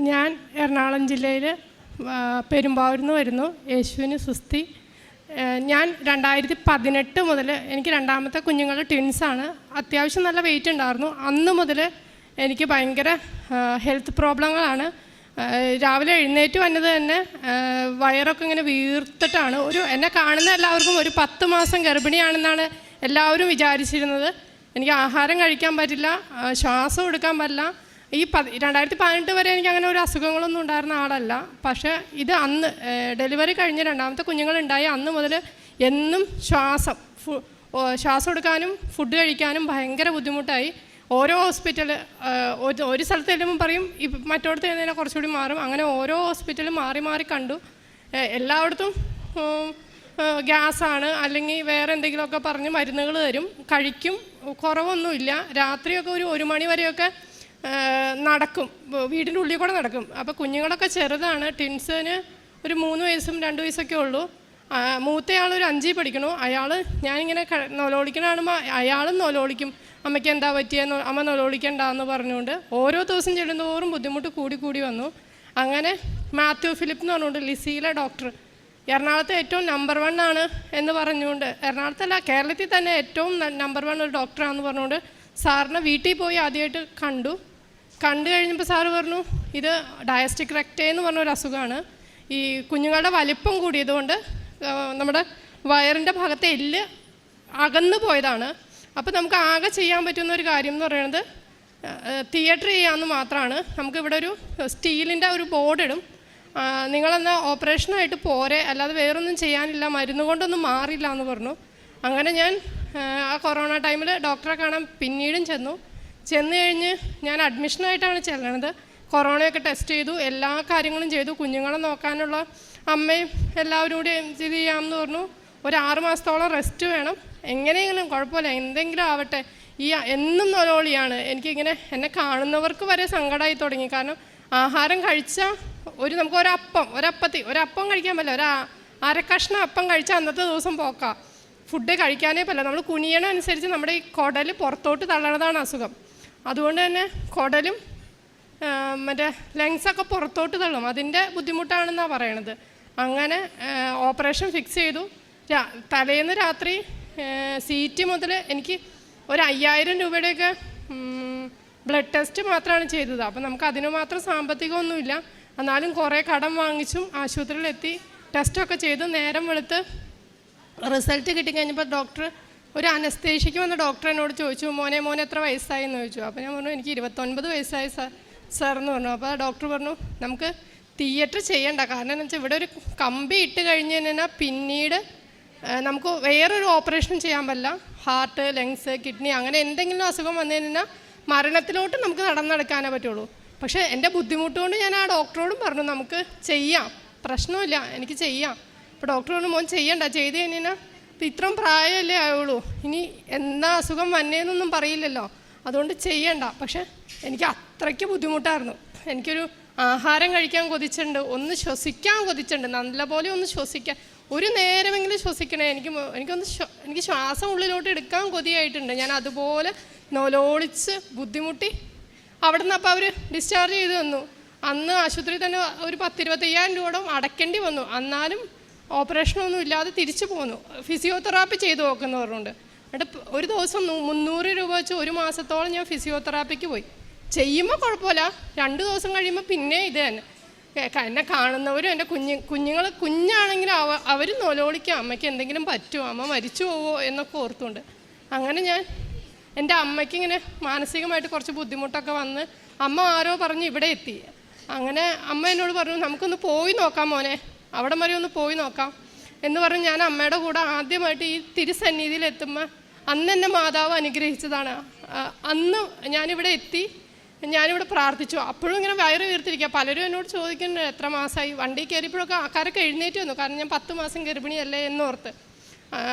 ഞാൻ എറണാകുളം ജില്ലയിൽ പെരുമ്പാവൂരിൽ നിന്ന് വരുന്നു. യേശുവിന് സുസ്തി. ഞാൻ 2018 മുതൽ എനിക്ക് രണ്ടാമത്തെ കുഞ്ഞുങ്ങൾ ട്വിൻസാണ്. അത്യാവശ്യം നല്ല വെയിറ്റ് ഉണ്ടായിരുന്നു. അന്ന് മുതൽ എനിക്ക് ഭയങ്കര ഹെൽത്ത് പ്രോബ്ലങ്ങളാണ്. രാവിലെ എഴുന്നേറ്റ് വന്നത് തന്നെ വയറൊക്കെ ഇങ്ങനെ വീർത്തിട്ടാണ്. എന്നെ കാണുന്ന എല്ലാവർക്കും ഒരു 10 മാസം ഗർഭിണിയാണെന്നാണ് എല്ലാവരും വിചാരിച്ചിരുന്നത്. എനിക്ക് ആഹാരം കഴിക്കാൻ പറ്റില്ല, ശ്വാസം എടുക്കാൻ പറ്റില്ല. ഈ 2018 വരെ എനിക്ക് അങ്ങനെ ഒരു അസുഖങ്ങളൊന്നും ഉണ്ടായിരുന്ന ആളല്ല. പക്ഷേ ഇത് അന്ന് ഡെലിവറി കഴിഞ്ഞ് രണ്ടാമത്തെ കുഞ്ഞുങ്ങളുണ്ടായി അന്ന് മുതൽ എന്നും ശ്വാസം എടുക്കാനും ഫുഡ് കഴിക്കാനും ഭയങ്കര ബുദ്ധിമുട്ടായി. ഓരോ ഹോസ്പിറ്റൽ ഒരു സ്ഥലത്ത് ചെല്ലുമ്പോൾ പറയും മറ്റോടത്ത് ചെന്നതിനെ കുറച്ചുകൂടി മാറും. അങ്ങനെ ഓരോ ഹോസ്പിറ്റലും മാറി മാറി കണ്ടു. എല്ലായിടത്തും ഗ്യാസാണ് അല്ലെങ്കിൽ വേറെ എന്തെങ്കിലുമൊക്കെ പറഞ്ഞ് മരുന്നുകൾ തരും, കഴിക്കും, കുറവൊന്നുമില്ല. രാത്രിയൊക്കെ ഒരു 1 മണി വരെയൊക്കെ നടക്കും, വീടിൻ്റെ ഉള്ളിൽ കൂടെ നടക്കും. അപ്പോൾ കുഞ്ഞുങ്ങളൊക്കെ ചെറുതാണ്. ട്വിൻസിന് ഒരു 3 വയസ്സും 2 വയസ്സൊക്കെ ഉള്ളൂ. മൂത്തയാൾ ഒരു 5ൽ പഠിക്കണു. ഞാനിങ്ങനെ നൊലോളിക്കണ കാണുമ്പോൾ അയാളും നൊലോളിക്കും, അമ്മയ്ക്ക് എന്താ പറ്റിയെന്ന്, അമ്മ നൊലോളിക്കണ്ടെന്ന് പറഞ്ഞുകൊണ്ട് ഓരോ ദിവസം ചെല്ലുന്തോറും ബുദ്ധിമുട്ട് കൂടി വന്നു. അങ്ങനെ മാത്യു ഫിലിപ്പ് എന്ന് പറഞ്ഞുകൊണ്ട് ലിസിയിലെ ഡോക്ടർ, എറണാകുളത്തെ ഏറ്റവും നമ്പർ 1 ആണ് എന്ന് പറഞ്ഞുകൊണ്ട്, എറണാകുളത്തല്ല കേരളത്തിൽ തന്നെ ഏറ്റവും നമ്പർ 1 ഒരു ഡോക്ടറാണെന്ന് പറഞ്ഞുകൊണ്ട് സാറിനെ വീട്ടിൽ പോയി ആദ്യമായിട്ട് കണ്ടു കഴിഞ്ഞപ്പോൾ സാറ് പറഞ്ഞു ഇത് ഡയസ്റ്റിക് റെക്റ്റേ എന്ന് പറഞ്ഞൊരു അസുഖമാണ്. ഈ കുഞ്ഞുങ്ങളുടെ വലിപ്പം കൂടിയതുകൊണ്ട് നമ്മുടെ വയറിൻ്റെ ഭാഗത്തെ എല്ല് അകന്നു പോയതാണ്. അപ്പോൾ നമുക്ക് ആകെ ചെയ്യാൻ പറ്റുന്ന ഒരു കാര്യം എന്ന് പറയുന്നത് തിയേറ്റർ ചെയ്യാമെന്ന് മാത്രമാണ്. നമുക്കിവിടെ ഒരു സ്റ്റീലിൻ്റെ ഒരു ബോർഡ് ഇടും, നിങ്ങളെന്നാൽ ഓപ്പറേഷനായിട്ട് പോരെ, അല്ലാതെ വേറൊന്നും ചെയ്യാനില്ല, മരുന്ന് കൊണ്ടൊന്നും മാറില്ല എന്ന് പറഞ്ഞു. അങ്ങനെ ഞാൻ ആ കൊറോണ ടൈമിൽ ഡോക്ടറെ കാണാൻ പിന്നീടും ചെന്നു കഴിഞ്ഞ് ഞാൻ അഡ്മിഷനായിട്ടാണ് ചെല്ലണത്. കൊറോണയൊക്കെ ടെസ്റ്റ് ചെയ്തു, എല്ലാ കാര്യങ്ങളും ചെയ്തു. കുഞ്ഞുങ്ങളെ നോക്കാനുള്ള അമ്മയും എല്ലാവരും കൂടി ഇത് ചെയ്യാമെന്ന് പറഞ്ഞു. ഒരു 6 മാസത്തോളം റെസ്റ്റ് വേണം, എങ്ങനെയെങ്കിലും കുഴപ്പമില്ല, എന്തെങ്കിലും ആവട്ടെ. എന്നും നൊലോളിയാണ്. എനിക്കിങ്ങനെ എന്നെ കാണുന്നവർക്ക് വരെ സങ്കടമായി തുടങ്ങി. കാരണം ആഹാരം കഴിച്ചാൽ നമുക്ക് ഒരപ്പം കഴിക്കാൻ പറ്റില്ല. ഒരു അരക്കഷ്ണം അപ്പം കഴിച്ചാൽ അന്നത്തെ ദിവസം പോക്കാം. ഫുഡ് കഴിക്കാനേ പറ്റില്ല. നമ്മൾ കുനിയണ അനുസരിച്ച് നമ്മുടെ ഈ കുടൽ പുറത്തോട്ട് തള്ളണതാണ് അസുഖം. അതുകൊണ്ട് തന്നെ കുടലും മറ്റേ ലങ്സൊക്കെ പുറത്തോട്ട് തള്ളും. അതിൻ്റെ ബുദ്ധിമുട്ടാണെന്നാണ് പറയണത്. അങ്ങനെ ഓപ്പറേഷൻ ഫിക്സ് ചെയ്തു. തലേന്ന് രാത്രി സീറ്റ് മുതൽ എനിക്ക് ഒരു 5000 രൂപയുടെയൊക്കെ ബ്ലഡ് ടെസ്റ്റ് മാത്രമാണ് ചെയ്തത്. അപ്പം നമുക്ക് അതിന് മാത്രം സാമ്പത്തികമൊന്നുമില്ല. എന്നാലും കുറേ കടം വാങ്ങിച്ചും ആശുപത്രിയിലെത്തി ടെസ്റ്റൊക്കെ ചെയ്തു. നേരം വെളുത്ത് റിസൾട്ട് കിട്ടിക്കഴിഞ്ഞപ്പോൾ ഡോക്ടർ, ഒരു അനസ്തേഷ്യയ്ക്ക് വന്ന ഡോക്ടർ എന്നോട് ചോദിച്ചു, മോനെ എത്ര വയസ്സായി എന്ന് ചോദിച്ചു. അപ്പോൾ ഞാൻ പറഞ്ഞു എനിക്ക് 29 വയസ്സായി സാർ എന്ന് പറഞ്ഞു. അപ്പോൾ ഡോക്ടർ പറഞ്ഞു നമുക്ക് തിയേറ്റർ ചെയ്യണ്ട, കാരണം എന്ന് വെച്ചാൽ ഇവിടെ ഒരു കമ്പി ഇട്ട് കഴിഞ്ഞ് കഴിഞ്ഞാൽ പിന്നീട് നമുക്ക് വേറൊരു ഓപ്പറേഷൻ ചെയ്യാൻ പറ്റില്ല. ഹാർട്ട്, ലങ്സ്, കിഡ്നി അങ്ങനെ എന്തെങ്കിലും അസുഖം വന്നു കഴിഞ്ഞാൽ മരണത്തിലോട്ട് നമുക്ക് നടക്കാനേ പറ്റുള്ളൂ. പക്ഷേ എൻ്റെ ബുദ്ധിമുട്ട് കൊണ്ട് ഞാൻ ആ ഡോക്ടറോടും പറഞ്ഞു നമുക്ക് ചെയ്യാം, പ്രശ്നമില്ല, എനിക്ക് ചെയ്യാം. അപ്പോൾ ഡോക്ടർ പറഞ്ഞു മോൻ ചെയ്യണ്ട, ചെയ്ത് കഴിഞ്ഞാൽ ഇപ്പം ഇത്രയും പ്രായമല്ലേ ആയുള്ളൂ, ഇനി എന്നാ അസുഖം വന്നേന്നൊന്നും പറയില്ലല്ലോ, അതുകൊണ്ട് ചെയ്യണ്ട. പക്ഷേ എനിക്ക് അത്രയ്ക്ക് ബുദ്ധിമുട്ടായിരുന്നു. എനിക്കൊരു ആഹാരം കഴിക്കാൻ കൊതിച്ചിട്ടുണ്ട്, ഒന്ന് ശ്വസിക്കാൻ കൊതിച്ചിട്ടുണ്ട്, നല്ലപോലെ ഒന്ന് ശ്വസിക്കാൻ, ഒരു നേരമെങ്കിലും ശ്വസിക്കണേ. എനിക്ക് ശ്വാസം ഉള്ളിലോട്ട് എടുക്കാൻ കൊതിയായിട്ടുണ്ട്. ഞാൻ അതുപോലെ നൊലോളിച്ച് ബുദ്ധിമുട്ടി അവിടെ നിന്ന് അപ്പോൾ അവർ ഡിസ്ചാർജ് ചെയ്ത് തന്നു. അന്ന് ആശുപത്രിയിൽ തന്നെ ഒരു 10-25,000 രൂപ അടയ്ക്കേണ്ടി വന്നു. എന്നാലും ഓപ്പറേഷനൊന്നും ഇല്ലാതെ തിരിച്ചു പോന്നു. ഫിസിയോതെറാപ്പി ചെയ്ത് നോക്കുന്നു പറഞ്ഞുകൊണ്ട്. എന്നിട്ട് ഒരു ദിവസം 300 രൂപ വെച്ച് 1 മാസത്തോളം ഞാൻ ഫിസിയോതെറാപ്പിക്ക് പോയി. ചെയ്യുമ്പോൾ കുഴപ്പമില്ല, 2 ദിവസം കഴിയുമ്പോൾ പിന്നെ ഇത് തന്നെ. എന്നെ കാണുന്നവരും എൻ്റെ കുഞ്ഞുങ്ങൾ കുഞ്ഞാണെങ്കിൽ അവർ നൊലോളിക്കുക, അമ്മയ്ക്ക് എന്തെങ്കിലും പറ്റുമോ, അമ്മ മരിച്ചു പോവോ എന്നൊക്കെ ഓർത്തുകൊണ്ട്. അങ്ങനെ ഞാൻ എൻ്റെ അമ്മയ്ക്ക് ഇങ്ങനെ മാനസികമായിട്ട് കുറച്ച് ബുദ്ധിമുട്ടൊക്കെ വന്ന് അമ്മ ആരോ പറഞ്ഞ് ഇവിടെ എത്തി. അങ്ങനെ അമ്മ എന്നോട് പറഞ്ഞു നമുക്കൊന്ന് പോയി നോക്കാം മോനെ, അവിടെ വരെ ഒന്ന് പോയി നോക്കാം എന്ന് പറഞ്ഞ് ഞാൻ അമ്മയുടെ കൂടെ ആദ്യമായിട്ട് ഈ തിരുസന്നിധിയിലെത്തുമ്പോൾ അന്ന് എന്നെ മാതാവ് അനുഗ്രഹിച്ചതാണ്. അന്ന് ഞാനിവിടെ എത്തി, ഞാനിവിടെ പ്രാർത്ഥിച്ചു. അപ്പോഴും ഇങ്ങനെ വയറ് വീർത്തിരിക്കുക. പലരും എന്നോട് ചോദിക്കുന്നുണ്ട് എത്ര മാസമായി. വണ്ടി കയറിയപ്പോഴൊക്കെ ആൾക്കാരൊക്കെ എഴുന്നേറ്റ് വന്നു, കാരണം ഞാൻ 10 മാസം ഗർഭിണിയല്ലേ എന്നോർത്ത്.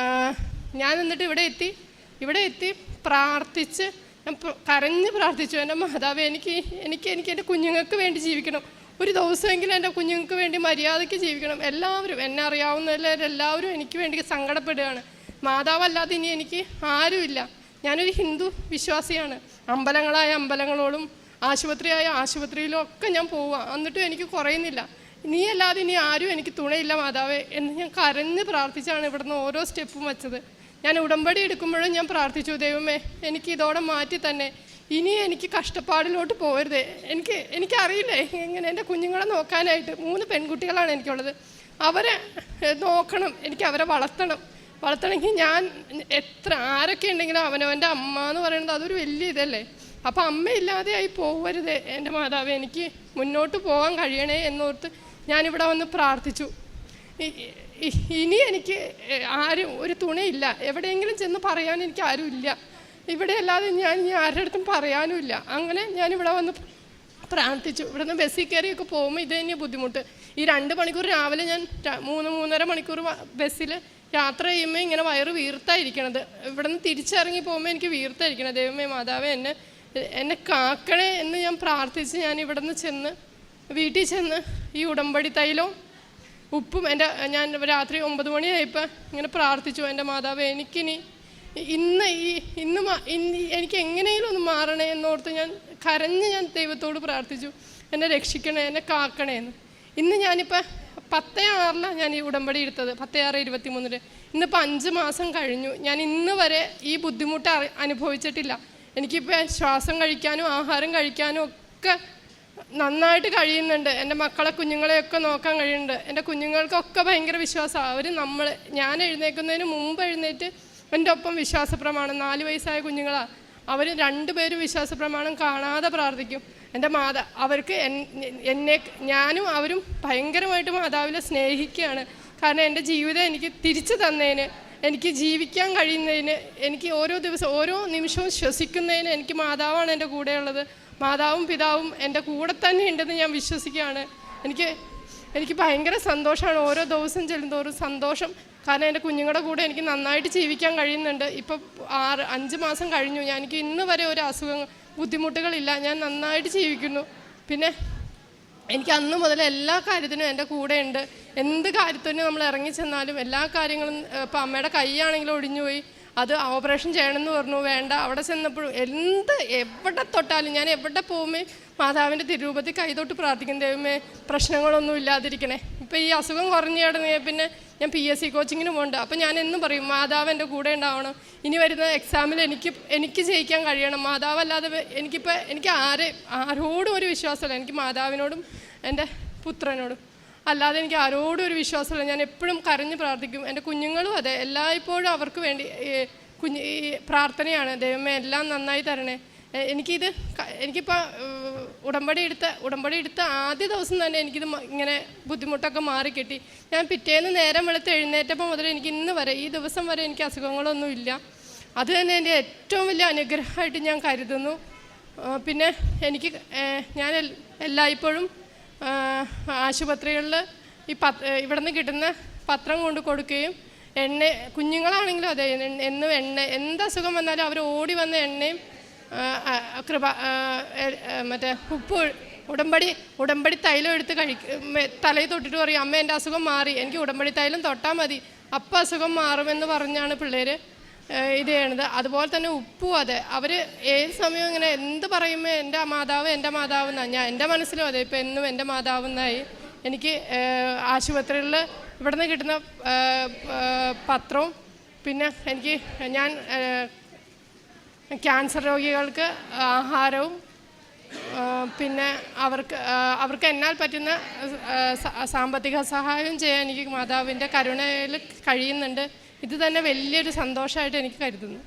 ഞാൻ എന്നിട്ട് ഇവിടെ എത്തി പ്രാർത്ഥിച്ച്, ഞാൻ കരഞ്ഞ് പ്രാർത്ഥിച്ചു, എൻ്റെ മാതാവ് എനിക്ക് എൻ്റെ കുഞ്ഞുങ്ങൾക്ക് വേണ്ടി ജീവിക്കണം, ഒരു ദിവസമെങ്കിലും എൻ്റെ കുഞ്ഞുങ്ങൾക്ക് വേണ്ടി മര്യാദയ്ക്ക് ജീവിക്കണം. എല്ലാവരും എന്നെ അറിയാവുന്നവരെല്ലാവരും എനിക്ക് വേണ്ടി സങ്കടപ്പെടുകയാണ്. മാതാവല്ലാതെ ഇനി എനിക്ക് ആരുമില്ല. ഞാനൊരു ഹിന്ദു വിശ്വാസിയാണ്. അമ്പലങ്ങളോടും ആശുപത്രിയിലും ഒക്കെ ഞാൻ പോവുക, എന്നിട്ടും എനിക്ക് കുറയുന്നില്ല. നീ അല്ലാതെ ഇനി ആരും എനിക്ക് തുണയില്ല മാതാവേ എന്ന് ഞാൻ കരഞ്ഞ് പ്രാർത്ഥിച്ചാണ് ഇവിടുന്ന് ഓരോ സ്റ്റെപ്പും വെച്ചത്. ഞാൻ ഉടമ്പടി എടുക്കുമ്പോഴും ഞാൻ പ്രാർത്ഥിച്ചു, ദൈവമേ എനിക്ക് ഇതോടെ മാറ്റി തന്നെ, ഇനി എനിക്ക് കഷ്ടപ്പാടിലോട്ട് പോകരുത്. എനിക്കറിയില്ലേ എങ്ങനെ എൻ്റെ കുഞ്ഞുങ്ങളെ നോക്കാനായിട്ട്. 3 പെൺകുട്ടികളാണ് എനിക്കുള്ളത്. അവരെ നോക്കണം, എനിക്ക് അവരെ വളർത്തണമെങ്കിൽ ഞാൻ ആരൊക്കെ ഉണ്ടെങ്കിലും അവനവൻ്റെ അമ്മ എന്ന് പറയുന്നത് അതൊരു വലിയ ഇതല്ലേ. അപ്പം അമ്മയില്ലാതെ ആയി പോകരുത് എൻ്റെ മാതാവേ, എനിക്ക് മുന്നോട്ട് പോകാൻ കഴിയണേ എന്നോർത്ത് ഞാനിവിടെ വന്ന് പ്രാർത്ഥിച്ചു. ഇനി എനിക്ക് ആരും ഒരു തുണയില്ല, എവിടെയെങ്കിലും ചെന്ന് പറയാൻ എനിക്ക് ആരും ഇല്ല, ഇവിടെ അല്ലാതെ ഞാൻ ഇനി ആരുടെ അടുത്തും പറയാനും ഇല്ല. അങ്ങനെ ഞാനിവിടെ വന്ന് പ്രാർത്ഥിച്ചു. ഇവിടുന്ന് ബസ്സിൽ കയറിയൊക്കെ പോകുമ്പോൾ ഇത് തന്നെയാണ് ബുദ്ധിമുട്ട്. ഈ 2 മണിക്കൂർ രാവിലെ ഞാൻ 3-3.5 മണിക്കൂർ ബസ്സിൽ യാത്ര ചെയ്യുമ്പോൾ ഇങ്ങനെ വയറ് വീർത്തായിരിക്കണത്. ഇവിടുന്ന് തിരിച്ചിറങ്ങി പോകുമ്പോൾ എനിക്ക് വീർത്തായിരിക്കണം. ദൈവമേ മാതാവേ എന്നെ കാക്കണേ എന്ന് ഞാൻ പ്രാർത്ഥിച്ച് ഞാൻ ഇവിടുന്ന് വീട്ടിൽ ചെന്ന് ഈ ഉടമ്പടി തൈലവും ഉപ്പും ഞാൻ രാത്രി 9 മണിയായപ്പോൾ ഇങ്ങനെ പ്രാർത്ഥിച്ചു, എൻ്റെ മാതാവേ എനിക്കിനി ഇന്ന് എനിക്ക് എങ്ങനെയെങ്കിലും ഒന്ന് മാറണേ എന്നോർത്ത് ഞാൻ ദൈവത്തോട് പ്രാർത്ഥിച്ചു, എന്നെ രക്ഷിക്കണേ, എന്നെ കാക്കണേ എന്ന്. ഇന്ന് ഞാനിപ്പോൾ 10/6 ഞാൻ ഈ ഉടമ്പടി എടുത്തത്, 10/6/23. ഇന്നിപ്പോൾ 5 മാസം കഴിഞ്ഞു. ഞാൻ ഇന്ന് വരെ ഈ ബുദ്ധിമുട്ട് അനുഭവിച്ചിട്ടില്ല. എനിക്കിപ്പോൾ ശ്വാസം കഴിക്കാനും ആഹാരം കഴിക്കാനും ഒക്കെ നന്നായിട്ട് കഴിയുന്നുണ്ട്. എൻ്റെ കുഞ്ഞുങ്ങളെയൊക്കെ നോക്കാൻ കഴിയുന്നുണ്ട്. എൻ്റെ കുഞ്ഞുങ്ങൾക്കൊക്കെ ഭയങ്കര വിശ്വാസമാണ്. ഞാൻ എഴുന്നേൽക്കുന്നതിന് മുമ്പ് എഴുന്നേറ്റ് എൻ്റെ ഒപ്പം വിശ്വാസ പ്രമാണം, 4 വയസ്സായ കുഞ്ഞുങ്ങളാണ്. അവർ 2 പേരും വിശ്വാസ പ്രമാണം കാണാതെ പ്രാർത്ഥിക്കും. എൻ്റെ അവർക്ക് ഞാനും അവരും ഭയങ്കരമായിട്ട് മാതാവിനെ സ്നേഹിക്കുകയാണ്. കാരണം എൻ്റെ ജീവിതം എനിക്ക് തിരിച്ചു തന്നതിന്, എനിക്ക് ജീവിക്കാൻ കഴിയുന്നതിന്, എനിക്ക് ഓരോ നിമിഷവും ശ്വസിക്കുന്നതിന് എനിക്ക് മാതാവാണ് എൻ്റെ കൂടെയുള്ളത്. മാതാവും പിതാവും എൻ്റെ കൂടെ തന്നെ ഉണ്ടെന്ന് ഞാൻ വിശ്വസിക്കുകയാണ്. എനിക്ക് ഭയങ്കര സന്തോഷമാണ്. ഓരോ ദിവസം ചെല്ലുന്തോറും സന്തോഷം. കാരണം എൻ്റെ കുഞ്ഞുങ്ങളുടെ കൂടെ എനിക്ക് നന്നായിട്ട് ജീവിക്കാൻ കഴിയുന്നുണ്ട്. ഇപ്പം 5 മാസം കഴിഞ്ഞു. എനിക്ക് ഇന്ന് വരെ ഒരു ബുദ്ധിമുട്ടുകളില്ല. ഞാൻ നന്നായിട്ട് ജീവിക്കുന്നു. പിന്നെ എനിക്ക് അന്ന് മുതൽ എല്ലാ കാര്യത്തിനും എൻ്റെ കൂടെ ഉണ്ട്. എന്ത് കാര്യത്തിനും നമ്മൾ ഇറങ്ങി ചെന്നാലും എല്ലാ കാര്യങ്ങളും, ഇപ്പം അമ്മയുടെ കൈയാണെങ്കിലും ഒടിഞ്ഞുപോയി, അത് ഓപ്പറേഷൻ ചെയ്യണമെന്ന് പറഞ്ഞു, വേണ്ട. അവിടെ ചെന്നപ്പോഴും എവിടെ തൊട്ടാലും ഞാൻ എവിടെ പോകുമ്പോൾ മാതാവിൻ്റെ തിരുരൂപത്തിൽ കൈതൊട്ട് പ്രാർത്ഥിക്കും, ദൈവമേ പ്രശ്നങ്ങളൊന്നും ഇല്ലാതിരിക്കണേ. ഇപ്പം ഈ അസുഖം കുറഞ്ഞു കിടന്നു പിന്നെ ഞാൻ PSC കോച്ചിങ്ങിന് പോകുന്നുണ്ട്. അപ്പം ഞാൻ എന്നും പറയും, മാതാവ് എൻ്റെ കൂടെ ഉണ്ടാവണം. ഇനി വരുന്ന എക്സാമിൽ എനിക്ക് ജയിക്കാൻ കഴിയണം. മാതാവല്ലാതെ എനിക്ക് ആരോടും ഒരു വിശ്വാസമില്ല. എനിക്ക് മാതാവിനോടും എൻ്റെ പുത്രനോടും അല്ലാതെ എനിക്ക് ആരോടും ഒരു വിശ്വാസമില്ല. ഞാൻ എപ്പോഴും കരഞ്ഞ് പ്രാർത്ഥിക്കും. എൻ്റെ കുഞ്ഞുങ്ങളും അതെ, എല്ലായ്പ്പോഴും അവർക്ക് വേണ്ടി ഈ പ്രാർത്ഥനയാണ്, ദൈവമേ എല്ലാം നന്നായി തരണേ. എനിക്കിപ്പോൾ ഉടമ്പടി എടുത്ത ആദ്യ ദിവസം തന്നെ എനിക്കിത് ഇങ്ങനെ ബുദ്ധിമുട്ടൊക്കെ മാറിക്കിട്ടി. ഞാൻ പിറ്റേന്ന് നേരം വെളുത്ത് എഴുന്നേറ്റപ്പോൾ മുതൽ എനിക്ക് ഇന്ന് വരെ, ഈ ദിവസം വരെ എനിക്ക് അസുഖങ്ങളൊന്നുമില്ല. അത് തന്നെ എൻ്റെ ഏറ്റവും വലിയ അനുഗ്രഹമായിട്ട് ഞാൻ കരുതുന്നു. പിന്നെ ഞാൻ എല്ലായ്പ്പോഴും ആശുപത്രികളിൽ ഇവിടെ നിന്ന് കിട്ടുന്ന പത്രം കൊണ്ട് കൊടുക്കുകയും കുഞ്ഞുങ്ങളാണെങ്കിലും അതെ, എന്നും എന്ത് അസുഖം വന്നാലും അവർ ഓടി വന്ന എണ്ണയും മറ്റേ ഉപ്പ് ഉടമ്പടി തൈലം എടുത്ത് തലയിൽ തൊട്ടിട്ട് പറയും, അമ്മ എൻ്റെ അസുഖം മാറി, എനിക്ക് ഉടമ്പടി തൈലം തൊട്ടാൽ മതി, അപ്പം അസുഖം മാറുമെന്ന് പറഞ്ഞാണ് പിള്ളേർ ഇത് ചെയ്യണത്. അതുപോലെ തന്നെ ഉപ്പും അതെ, അവർ ഏത് സമയവും ഇങ്ങനെ എന്ത് പറയുമ്പോൾ എൻ്റെ മാതാവ് എന്നാണ്. എൻ്റെ മനസ്സിലും അതെ, ഇപ്പം എന്നും എൻ്റെ മാതാവ് എന്നായി. എനിക്ക് ആശുപത്രികളിൽ ഇവിടെ നിന്ന് കിട്ടുന്ന പത്രവും പിന്നെ ഞാൻ ക്യാൻസർ രോഗികൾക്ക് ആഹാരവും പിന്നെ അവർക്ക് എന്നാൽ പറ്റുന്ന സാമ്പത്തിക സഹായം ചെയ്യാൻ എനിക്ക് മാതാവിൻ്റെ കരുണയിൽ കഴിയുന്നുണ്ട്. ഇത് തന്നെ വലിയൊരു സന്തോഷമായിട്ട് എനിക്ക് കരുതുന്നു.